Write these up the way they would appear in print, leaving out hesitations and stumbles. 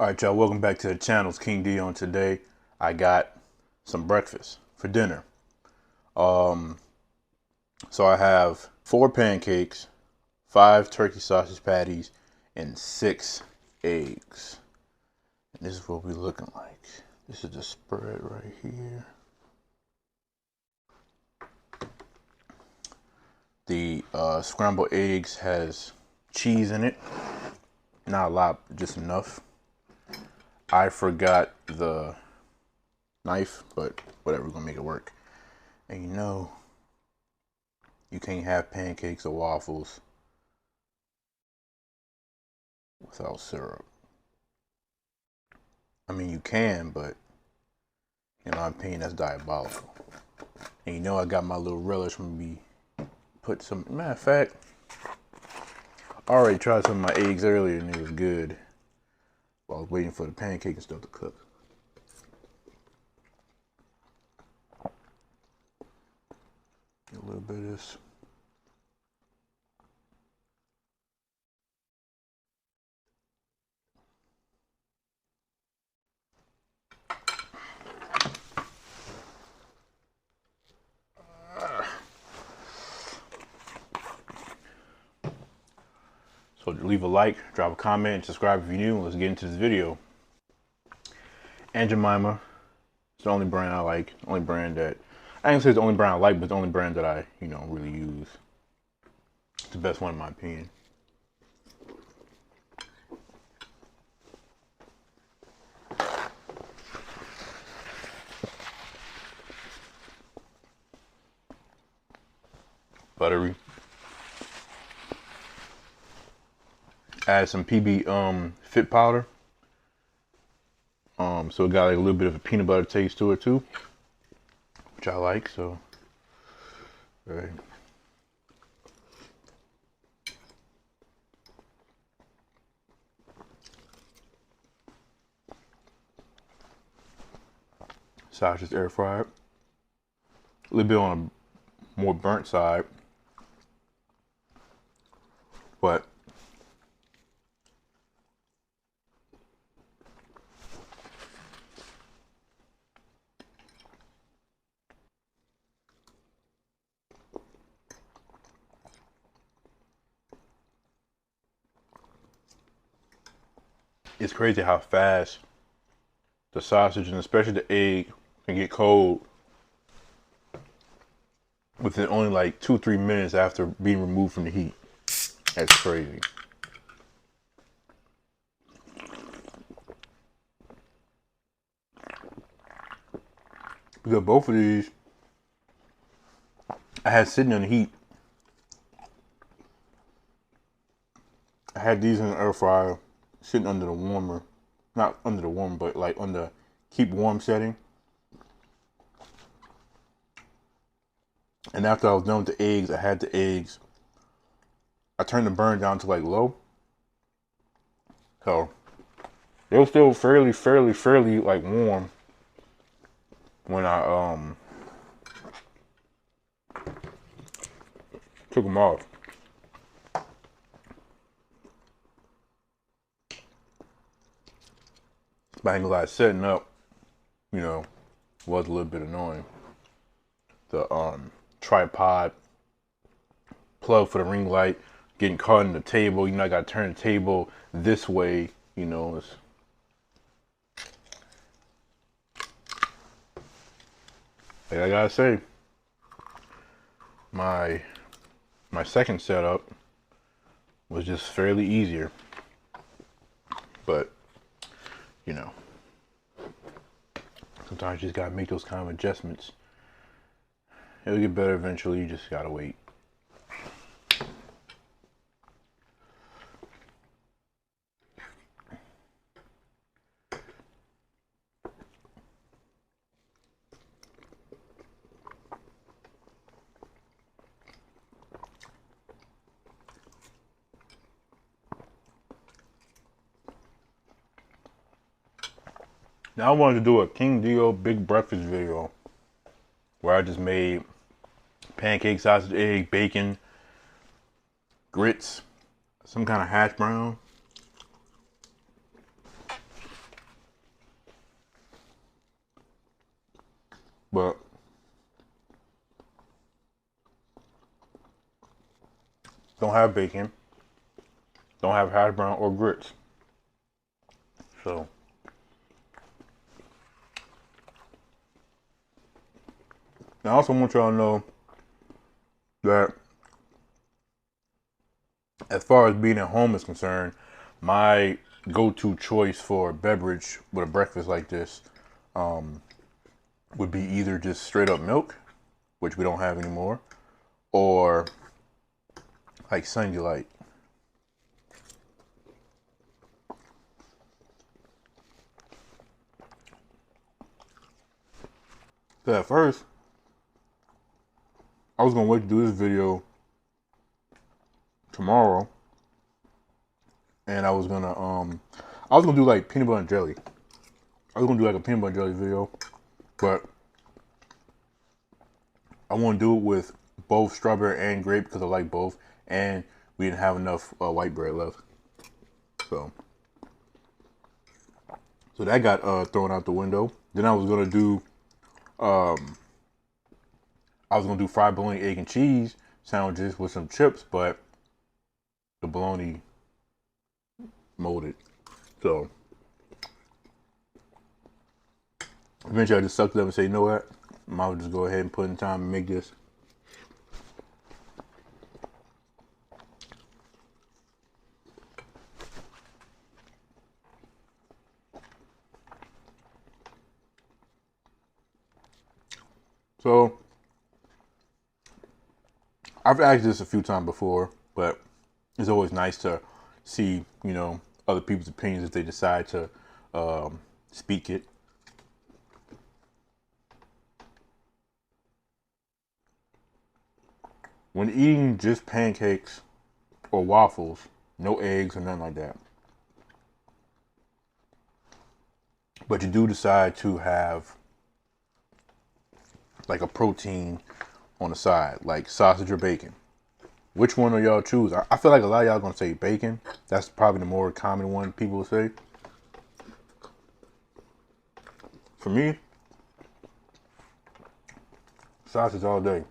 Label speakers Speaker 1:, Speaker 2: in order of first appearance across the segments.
Speaker 1: All right, y'all, welcome back to the channel. It's King D. On today, I got some breakfast for dinner. So I have 4 pancakes, 5 turkey sausage patties, and 6 eggs. And this is what we're looking like. This is the spread right here. The scrambled eggs has cheese in it. Not a lot, just enough. I forgot the knife, but whatever, we're gonna make it work. And you can't have pancakes or waffles without syrup. I mean, you can, but in my opinion, that's diabolical. And I got my little relish from me. Put some, matter of fact, I already tried some of my eggs earlier and it was good. While I was waiting for the pancake and stuff to cook. Get a little bit of this. So leave a like, drop a comment, and subscribe if you're new. Let's get into this video. Aunt Jemima, it's the only brand I like. Only brand that, I ain't say it's the only brand I like, but it's the only brand that I, really use. It's the best one in my opinion. Buttery. Add some PB Fit powder. So it got like a little bit of a peanut butter taste to it too, which I like. So, right. Sausage air fried. A little bit on a more burnt side, but it's crazy how fast the sausage and especially the egg can get cold within only like 2-3 minutes after being removed from the heat. That's crazy. Because both of these I had sitting in the heat. I had these in the air fryer sitting under the warmer. Not under the warmer, but like on the keep warm setting. And after I was done with the eggs, I had the eggs. I turned the burn down to like low. So they were still fairly like warm when I took them off. But I ain't gonna lie, setting up, was a little bit annoying. The tripod plug for the ring light getting caught in the table. I gotta turn the table this way. It's like I gotta say, my second setup was just fairly easier, but sometimes you just gotta make those kind of adjustments. It'll get better eventually. You just gotta wait. Now I wanted to do a King Dio big breakfast video where I just made pancake, sausage, egg, bacon, grits, some kind of hash brown. don't have bacon, don't have hash brown or grits. So I also want y'all to know that as far as being at home is concerned, my go-to choice for a beverage with a breakfast like this would be either just straight up milk, which we don't have anymore, or like Sunny Delight. So at first, I was gonna wait to do this video tomorrow, and I was gonna do like peanut butter and jelly. I was gonna do like a peanut butter and jelly video, but I want to do it with both strawberry and grape because I like both, and we didn't have enough white bread left. So that got thrown out the window. Then I was gonna do fried bologna, egg and cheese sandwiches with some chips, but the bologna molded. So eventually I just sucked it up and said, you know what? I might just go ahead and put in time and make this. So I've asked this a few times before, but it's always nice to see, other people's opinions if they decide to speak it. When eating just pancakes or waffles, no eggs or nothing like that, but you do decide to have like a protein on the side, like sausage or bacon, which one of y'all choose? I feel like a lot of y'all gonna say bacon. That's probably the more common one people will say. For me, sausage all day.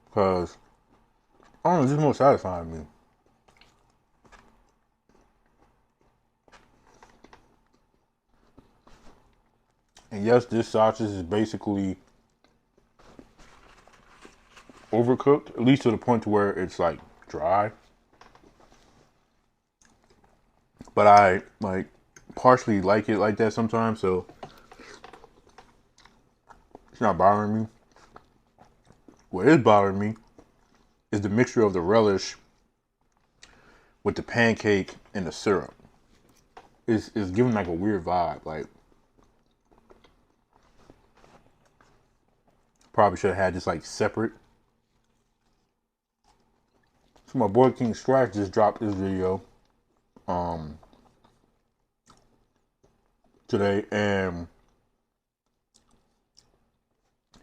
Speaker 1: Because, I don't know, it's just more satisfying to me. And yes, this sausage is basically overcooked, at least to the point to where it's like dry. But I like partially like it like that sometimes, so it's not bothering me. What is bothering me is the mixture of the relish with the pancake and the syrup. It's giving like a weird vibe. Like, probably should have had this like separate. So my boy King Scratch just dropped this video today, and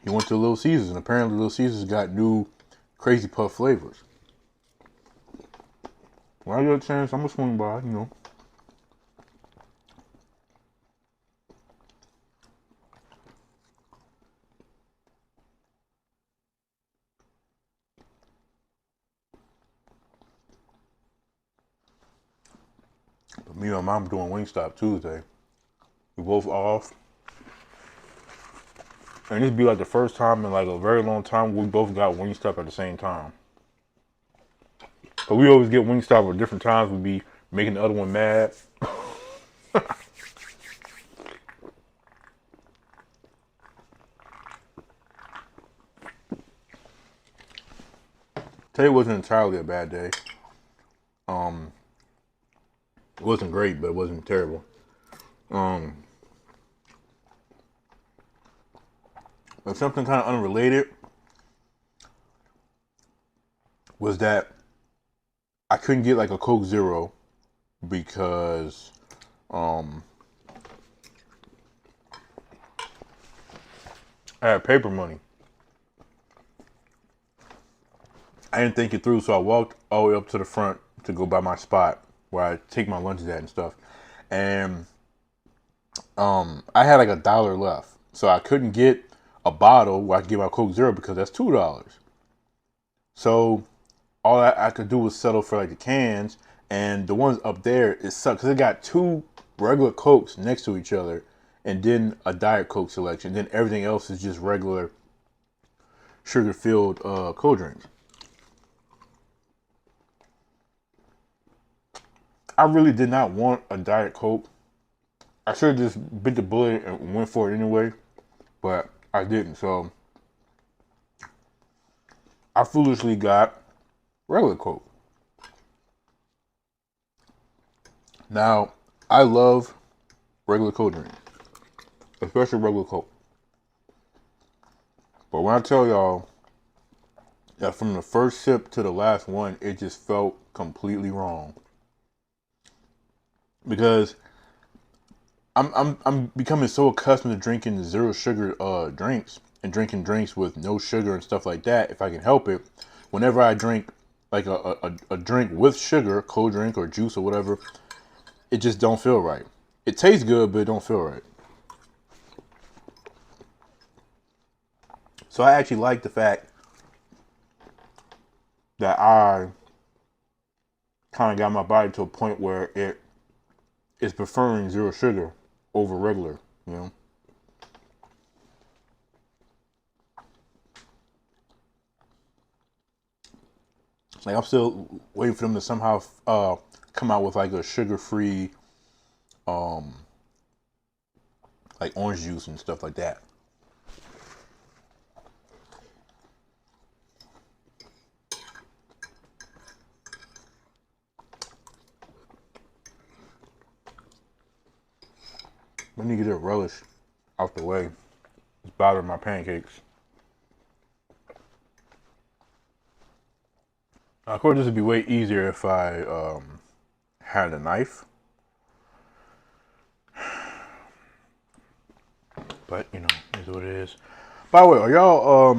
Speaker 1: he went to Little Caesars, and apparently Little Caesars got new Crazy Puff flavors. When I get a chance, I'm gonna swing by. But me and my mom doing Wingstop Tuesday. We both off. And this be like the first time in like a very long time we both got Wingstop at the same time. But we always get Wingstop at different times. We be making the other one mad. Today wasn't entirely a bad day. It wasn't great, but it wasn't terrible. But something kind of unrelated was that I couldn't get like a Coke Zero because I had paper money. I didn't think it through, so I walked all the way up to the front to go by my spot where I take my lunches at and stuff. And I had like $1 left, so I couldn't get a bottle where I could get my Coke Zero because that's $2. So all I could do was settle for like the cans, and the ones up there it sucked because it got two regular Cokes next to each other, and then a Diet Coke selection. Then everything else is just regular sugar filled cold drinks. I really did not want a Diet Coke. I should have just bit the bullet and went for it anyway, but I didn't. So I foolishly got regular Coke. Now, I love regular cold drinks, especially regular Coke. But when I tell y'all that from the first sip to the last one, it just felt completely wrong. Because I'm becoming so accustomed to drinking zero sugar drinks and drinking drinks with no sugar and stuff like that. If I can help it, whenever I drink like a drink with sugar, cold drink or juice or whatever, it just don't feel right. It tastes good, but it don't feel right. So I actually like the fact that I kind of got my body to a point where it is preferring zero sugar over regular, you know. Like I'm still waiting for them to somehow come out with like a sugar-free, um, like orange juice and stuff like that. Let me get a relish out the way. It's bothering my pancakes. Now, of course, this would be way easier if I had a knife, but you know, is what it is. By the way, are y'all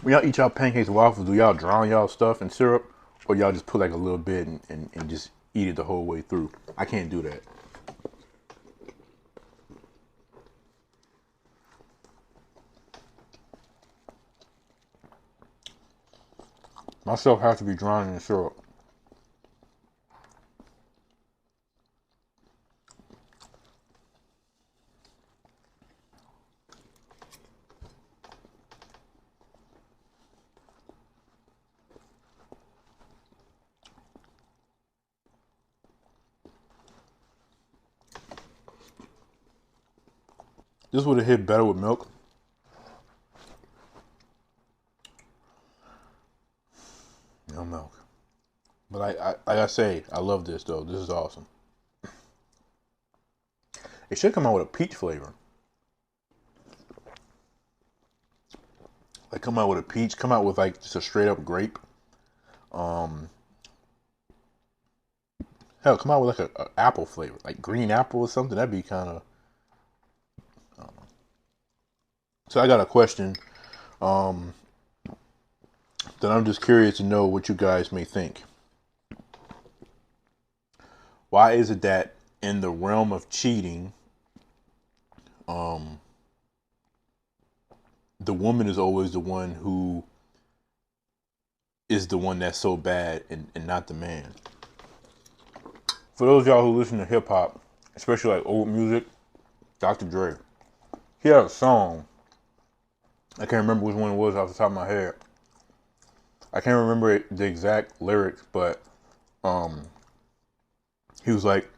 Speaker 1: when y'all eat y'all pancakes and waffles, do y'all drown y'all stuff in syrup, or y'all just put like a little bit and just eat it the whole way through? I can't do that. My stuff has to be drowned in syrup. This would have hit better with milk. No milk. But like I say, I love this though. This is awesome. It should come out with a peach flavor. Like come out with a peach, come out with like just a straight up grape. Um, hell, come out with like a apple flavor, like green apple or something. That'd be kind of. So I got a question. Um, that I'm just curious to know what you guys may think. Why is it that in the realm of cheating, um, the woman is always the one who is the one that's so bad and not the man? For those of y'all who listen to hip hop, especially like old music, Dr. Dre, he had a song. I can't remember which one it was off the top of my head. I can't remember the exact lyrics, but um, he was like,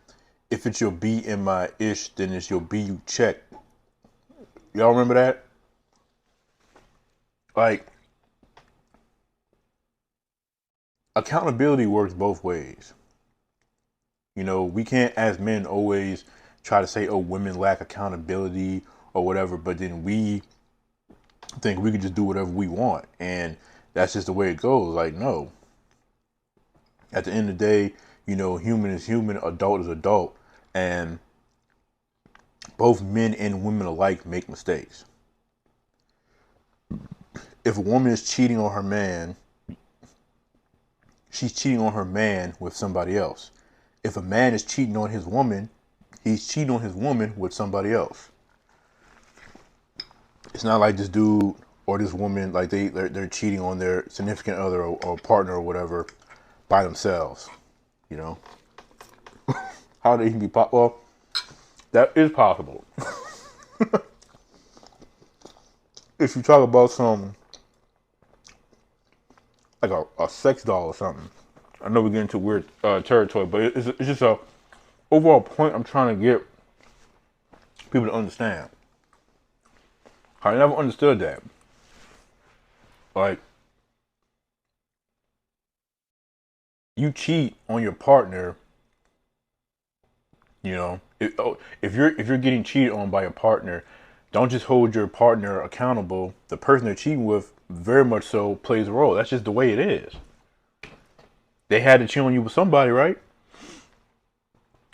Speaker 1: "If it's your B in my ish, then it's your B you check." Y'all remember that? Like, accountability works both ways. You know, we can't, as men, always try to say, "Oh, women lack accountability" or whatever, but then we think we can just do whatever we want, and that's just the way it goes. Like, no. At the end of the day, you know, human is human, adult is adult, and both men and women alike make mistakes. If a woman is cheating on her man, she's cheating on her man with somebody else. If a man is cheating on his woman, he's cheating on his woman with somebody else. It's not like this dude or this woman, like they're cheating on their significant other or partner or whatever by themselves. You know, how they can be well, that is possible. If you talk about some like a sex doll or something, I know we get into weird territory, but it's just a overall point I'm trying to get people to understand. I never understood that. Like, you cheat on your partner, you know. If you're getting cheated on by a partner, don't just hold your partner accountable. The person they're cheating with very much so plays a role. That's just the way it is. They had to cheat on you with somebody, right?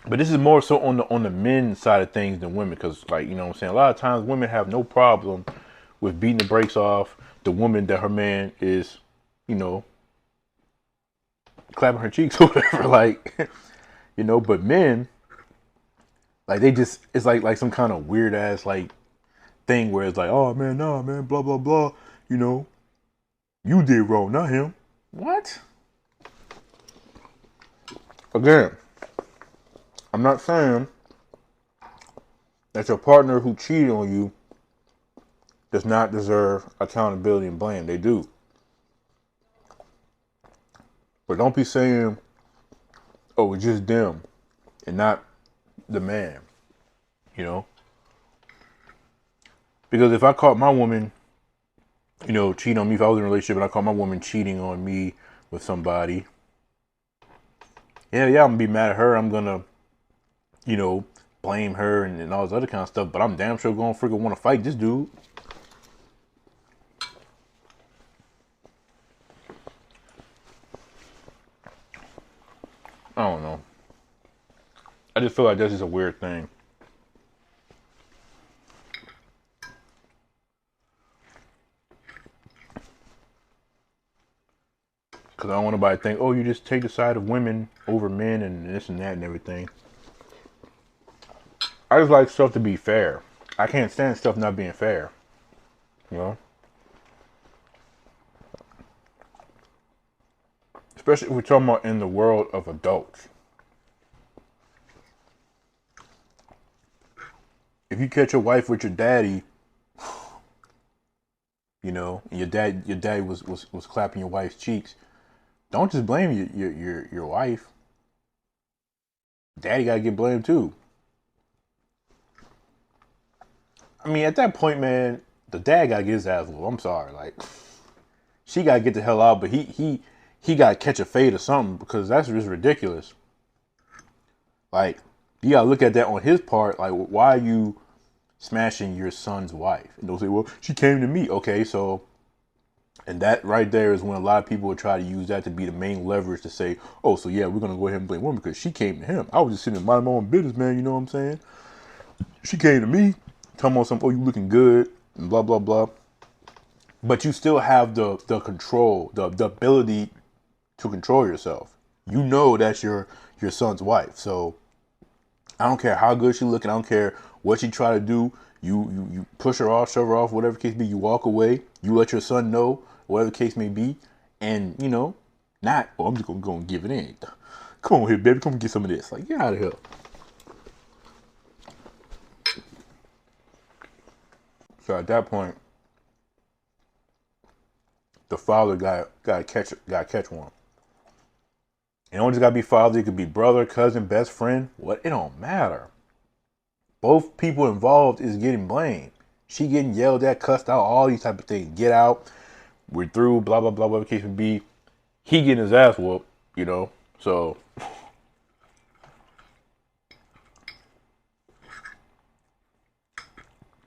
Speaker 1: But this is more so on the men's side of things than women, because like, you know what I'm saying, a lot of times women have no problem with beating the brakes off the woman that her man is, you know, clapping her cheeks or whatever, like, you know. But men, like, they just, it's like some kind of weird ass like thing where it's like, oh man, nah man, blah blah blah, you know, you did wrong, not him. What? Again, I'm not saying that your partner who cheated on you does not deserve accountability and blame. They do. But don't be saying, oh, it's just them and not the man, you know? Because if I caught my woman, you know, cheating on me, if I was in a relationship and I caught my woman cheating on me with somebody, yeah, I'm gonna be mad at her. I'm gonna, you know, blame her and all this other kind of stuff. But I'm damn sure gonna freaking want to fight this dude. I don't know. I just feel like that's just a weird thing. Because I don't want nobody to think, oh, you just take the side of women over men and this and that and everything. I just like stuff to be fair. I can't stand stuff not being fair. You know? Especially if we're talking about in the world of adults. If you catch your wife with your daddy, you know, and your dad was clapping your wife's cheeks, don't just blame your wife. Daddy gotta get blamed too. I mean, at that point, man, the dad gotta get his ass whooped. I'm sorry, like, she gotta get the hell out, but he gotta catch a fade or something, because that's just ridiculous. Like, you gotta look at that on his part. Like, why are you smashing your son's wife? And they'll say, well, she came to me. Okay, so, and that right there is when a lot of people would try to use that to be the main leverage to say, oh, so yeah, we're gonna go ahead and blame women because she came to him. I was just sitting there minding my own business, man. You know what I'm saying? She came to me, talking about something. Oh, you looking good, and blah blah blah. But you still have the control, the ability to control yourself. You know that's your son's wife. So I don't care how good she looking. I don't care what she try to do. You push her off, shove her off, whatever the case may be. You walk away. You let your son know, whatever the case may be, and you know, not. Oh, I'm just gonna go and give it in. Come on here, baby. Come get some of this. Like, get out of here. So at that point, the father got catch one. It don't just gotta be father. It could be brother, cousin, best friend. What? It don't matter. Both people involved is getting blamed. She getting yelled at, cussed out, all these type of things. Get out. We're through. Blah blah blah. Whatever the case may be. He getting his ass whooped. You know. So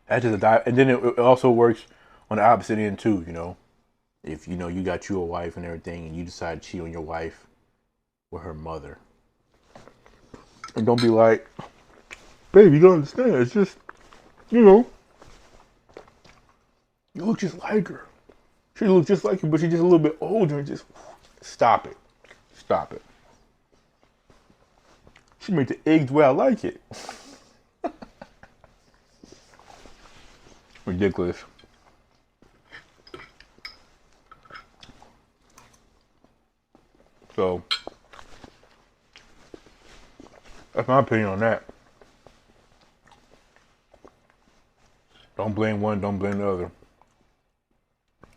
Speaker 1: that's just a die. And then it also works on the opposite end too. You know, if you know you got you a wife and everything, and you decide to cheat on your wife with her mother, and don't be like, babe, you don't understand. It's just, you know, you look just like her. She looks just like you, but she's just a little bit older. And just stop it. Stop it. She made the eggs the way I like it. Ridiculous. So that's my opinion on that. Don't blame one, don't blame the other.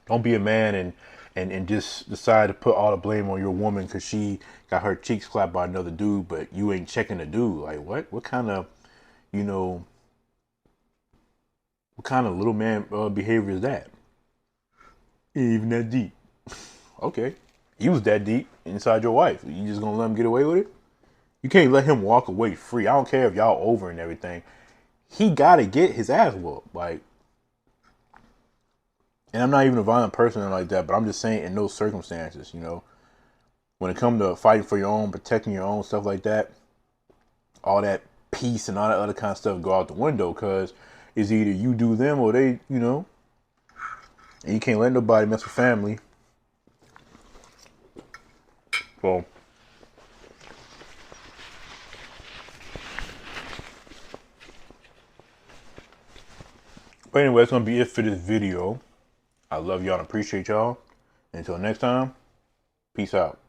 Speaker 1: Don't be a man and just decide to put all the blame on your woman because she got her cheeks clapped by another dude, but you ain't checking the dude. Like what? What kind of, you know, what kind of little man behavior is that? Ain't even that deep. Okay, he was that deep inside your wife. You just gonna let him get away with it? You can't let him walk away free. I don't care if y'all over and everything. He gotta get his ass whooped. Like, and I'm not even a violent person like that, but I'm just saying in those circumstances, you know, when it comes to fighting for your own, protecting your own, stuff like that, all that peace and all that other kind of stuff go out the window because it's either you do them or they, you know, and you can't let nobody mess with family. So, but anyway, that's gonna be it for this video. I love y'all and appreciate y'all. Until next time, peace out.